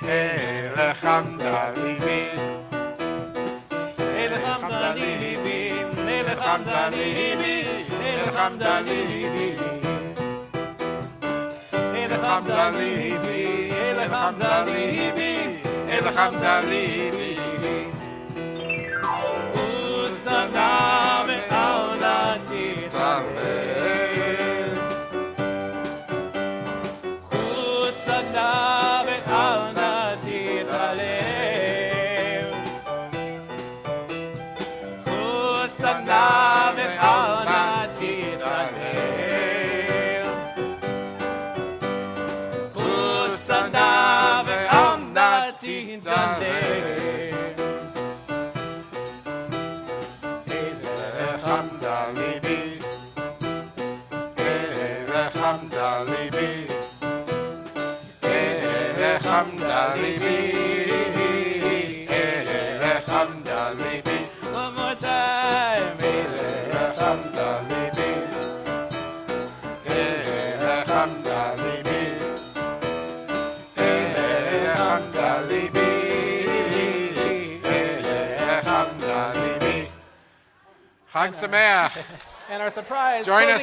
Elechem Dalibi, Elechem Dalibi, Elechem Dalibi, Elechem Dalibi, Elechem Dalibi, Elechem Dalibi, Elechem Dalibi. Usana ve'al natitzalem, Usana ve'al natitzalem, Usana ve'al natitzalem, Usana ve'al natitzalem. Elechem Dalibi, Elechem Dalibi, Elechem Dalibi, Elechem Dalibi, One more time. Elechem Dalibi, Elechem Dalibi, Elechem Dalibi, Elechem Dalibi. Chag Sameach. And our surprise Join us closing